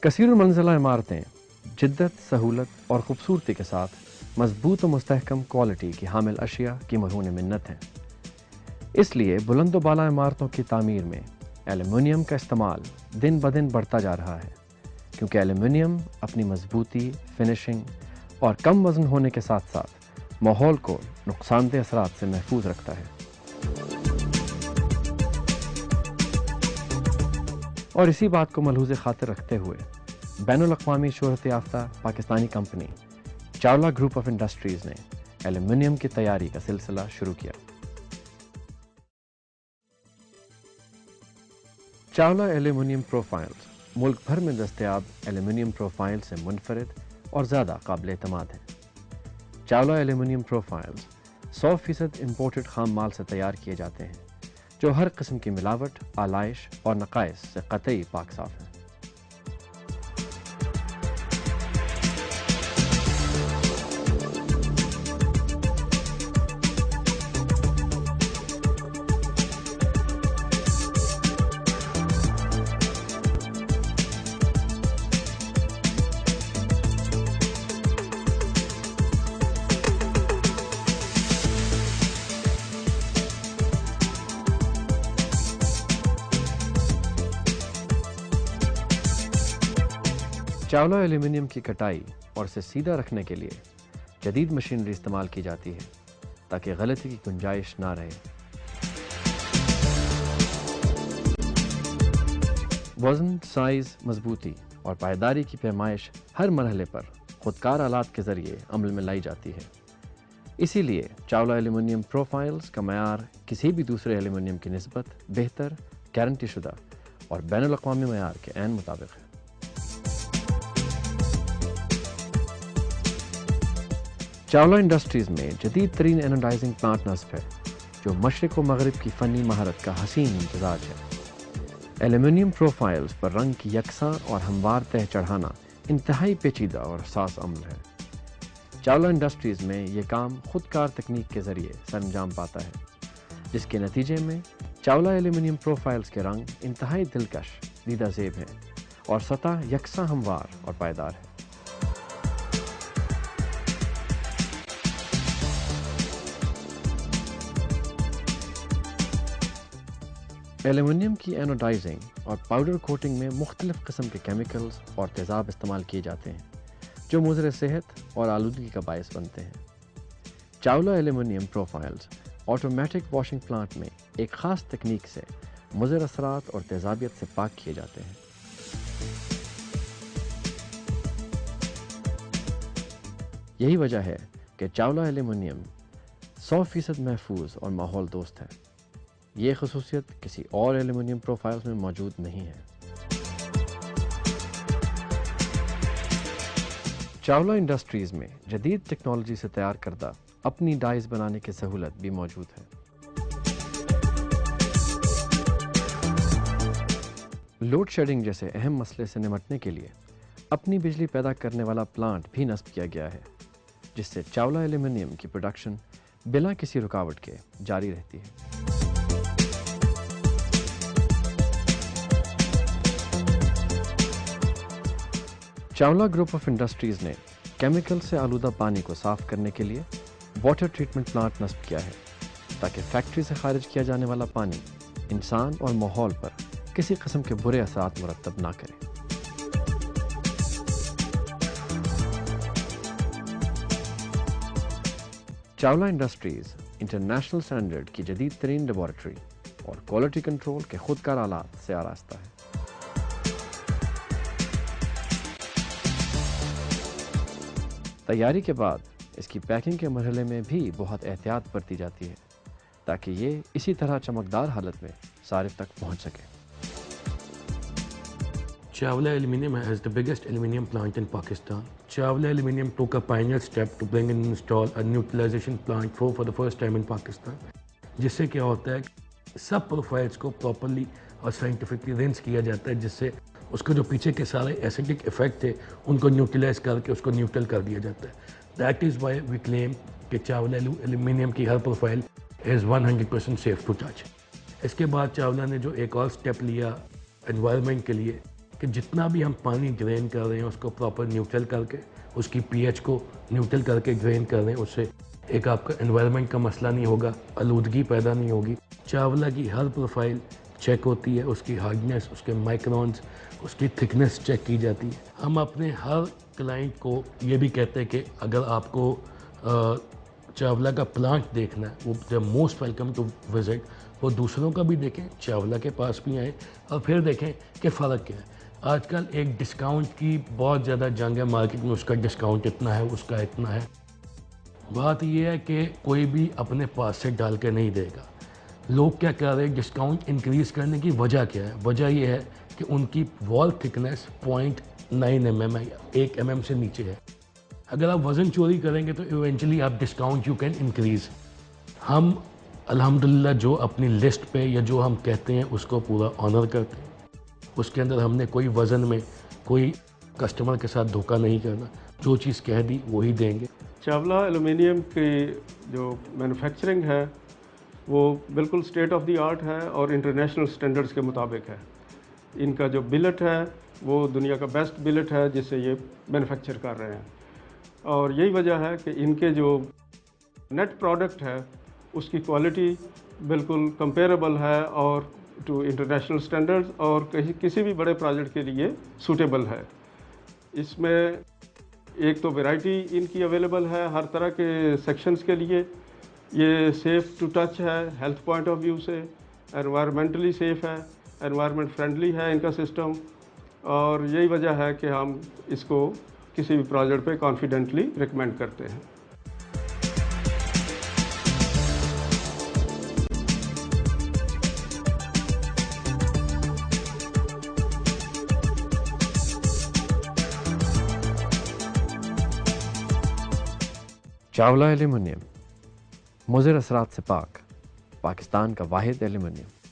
کثیر المنزلہ عمارتیں جدت، سہولت اور خوبصورتی کے ساتھ مضبوط و مستحکم کوالٹی کی حامل اشیاء کی مرہون منت ہیں۔ اس لیے بلند و بالا عمارتوں کی تعمیر میں ایلومینیم کا استعمال دن بدن بڑھتا جا رہا ہے، کیونکہ ایلومینیم اپنی مضبوطی، فنشنگ اور کم وزن ہونے کے ساتھ ساتھ ماحول کو نقصان دہ اثرات سے محفوظ رکھتا ہے۔ اور اسی بات کو ملحوظ خاطر رکھتے ہوئے بین الاقوامی شہرت یافتہ Pakistani company Chawla group of industries نے ایلومینیم کی تیاری کا سلسلہ شروع کیا۔ چاولہ ایلومینیم پروفائلز ملک بھر میں دستیاب ایلومینیم پروفائل سے منفرد اور زیادہ قابل اعتماد ہیں۔ چاولہ ایلومینیم پروفائلز 100% امپورٹڈ خام مال سے تیار کیے جاتے ہیں، جو ہر قسم کی ملاوٹ، آلائش اور نقائص سے قطعی پاک صاف ہیں۔ چاولہ ایلومینیم کی کٹائی اور اسے سیدھا رکھنے کے لیے جدید مشینری استعمال کی جاتی ہے تاکہ غلطی کی گنجائش نہ رہے۔ وزن، سائز، مضبوطی اور پائیداری کی پیمائش ہر مرحلے پر خودکار آلات کے ذریعے عمل میں لائی جاتی ہے۔ اسی لیے چاولہ ایلومینیم پروفائلز کا معیار کسی بھی دوسرے ایلومینیم کی نسبت بہتر، گارنٹی شدہ اور بین الاقوامی معیار کے عین مطابق ہے۔ چاولہ انڈسٹریز میں جدید ترین اینوڈائزنگ پلانٹ نصب ہے، جو مشرق و مغرب کی فنی مہارت کا حسین امتزاج ہے۔ ایلومینیم پروفائلز پر رنگ کی یکساں اور ہموار تہ چڑھانا انتہائی پیچیدہ اور حساس عمل ہے۔ چاولہ انڈسٹریز میں یہ کام خودکار تکنیک کے ذریعے سر انجام پاتا ہے، جس کے نتیجے میں چاولہ ایلومینیم پروفائلز کے رنگ انتہائی دلکش، دیدہ زیب ہیں اور سطح یکساں ہموار اور پائیدار ہے۔ ایلومینیم کی اینوڈائزنگ اور پاؤڈر کوٹنگ میں مختلف قسم کے کیمیکلز اور تیزاب استعمال کیے جاتے ہیں، جو مضر صحت اور آلودگی کا باعث بنتے ہیں۔ Chawla aluminium profiles automatic washing plant میں ایک خاص تکنیک سے مضر اثرات اور تیزابیت سے پاک کیے جاتے ہیں۔ یہی وجہ ہے کہ چاولہ ایلومینیم 100% محفوظ اور ماحول دوست ہے۔ یہ خصوصیت کسی اور ایلومینیم پروفائلز میں موجود نہیں ہے۔ چاولہ انڈسٹریز میں جدید ٹیکنالوجی سے تیار کردہ اپنی ڈائز بنانے کی سہولت بھی موجود ہے۔ لوڈ شیڈنگ جیسے اہم مسئلے سے نمٹنے کے لیے اپنی بجلی پیدا کرنے والا پلانٹ بھی نصب کیا گیا ہے، جس سے چاولہ ایلومینیم کی پروڈکشن بلا کسی رکاوٹ کے جاری رہتی ہے۔ چاولہ گروپ آف انڈسٹریز نے کیمیکل سے آلودہ پانی کو صاف کرنے کے لیے واٹر ٹریٹمنٹ پلانٹ نصب کیا ہے، تاکہ فیکٹری سے خارج کیا جانے والا پانی انسان اور ماحول پر کسی قسم کے برے اثرات مرتب نہ کرے۔ چاولہ انڈسٹریز انٹرنیشنل سٹینڈرڈ کی جدید ترین لیبارٹری اور کوالٹی کنٹرول کے خودکار آلات سے آراستہ ہے۔ تیاری کے بعد اس کی پیکنگ کے مرحلے میں بھی بہت احتیاط برتی جاتی ہے، تاکہ یہ اسی طرح چمکدار حالت میں صارف تک پہنچ سکے۔ Chawla Aluminium is the biggest aluminium plant in Pakistan. Chawla Aluminium took a pioneer step to bring and install a neutralization plant for the first time in Pakistan. جس سے کیا ہوتا ہے، سب پروفائلز کو پراپرلی اور سائنٹیفکلی رینس کیا جاتا ہے، جس سے اس کو جو پیچھے کے سارے ایسیڈک ایفیکٹ تھے ان کو نیوٹرلائز کر کے اس کو نیوٹرل کر دیا جاتا ہے۔ دیٹ از وائی وی کلیم کہ چاولہ ایلومینیم کی ہر profile is 100% safe to touch. اس کے بعد چاولہ نے جو ایک اور سٹیپ لیا انوائرمنٹ کے لیے کہ جتنا بھی ہم پانی ڈرین کر رہے ہیں اس کو پراپر نیوٹرل کر کے, اس کی پی ایچ کو نیوٹرل کر کے ڈرین کر رہے ہیں. اس سے ایک آپ کا انوائرمنٹ کا مسئلہ نہیں ہوگا, آلودگی پیدا نہیں ہوگی. چاولہ کی ہر پروفائل چیک ہوتی ہے, اس کی ہارڈنیس, اس کے مائکرونز, اس کی تھکنیس چیک کی جاتی ہے. ہم اپنے ہر کلائنٹ کو یہ بھی کہتے ہیں کہ اگر آپ کو چاولہ کا پلانٹ دیکھنا ہے, وہ the most welcome to visit. وہ دوسروں کا بھی دیکھیں, چاولہ کے پاس بھی آئیں اور پھر دیکھیں کہ فرق کیا ہے. آج کل ایک ڈسکاؤنٹ کی بہت زیادہ جنگ ہے مارکیٹ میں, اس کا ڈسکاؤنٹ اتنا ہے, اس کا اتنا ہے. بات یہ ہے کہ کوئی بھی اپنے پاس سے ڈال کے نہیں دے گا. لوگ کیا کر رہے ہیں, ڈسکاؤنٹ انکریز کرنے کی وجہ کیا ہے؟ وجہ یہ ہے کہ ان کی وال تھکنیس 0.9 mm ہے, 1 mm سے نیچے ہے. اگر آپ وزن چوری کریں گے تو ایونچولی آپ ڈسکاؤنٹ یو کین انکریز. ہم الحمدللہ جو اپنی لسٹ پہ یا جو ہم کہتے ہیں اس کو پورا آنر کرتے ہیں. اس کے اندر ہم نے کوئی وزن میں کوئی کسٹمر کے ساتھ دھوکہ نہیں کرنا. جو چیز کہہ دی وہی دیں گے. چاولہ ایلومینیم کی جو مینوفیکچرنگ ہے وہ بالکل اسٹیٹ آف دی آرٹ ہے اور انٹرنیشنل سٹینڈرڈز کے مطابق ہے. ان کا جو بلٹ ہے وہ دنیا کا بیسٹ بلٹ ہے جس سے یہ مینوفیکچر کر رہے ہیں. اور یہی وجہ ہے کہ ان کے جو نیٹ پروڈکٹ ہے اس کی کوالٹی بالکل کمپیریبل ہے اور ٹو انٹرنیشنل سٹینڈرڈز, اور کسی بھی بڑے پروجیکٹ کے لیے سوٹیبل ہے. اس میں ایک تو ویرائٹی ان کی اویلیبل ہے ہر طرح کے سیکشنز کے لیے. یہ سیف ٹو ٹچ ہے ہیلتھ پوائنٹ آف ویو سے, انوائرمنٹلی سیف ہے, انوائرمنٹ فرینڈلی ہے ان کا سسٹم. اور یہی وجہ ہے کہ ہم اس کو کسی بھی پروجیکٹ پہ کانفیڈنٹلی ریکمینڈ کرتے ہیں. چاولہ ایلومینیم مضر اثرات سے پاک, پاکستان کا واحد ایلومینیم.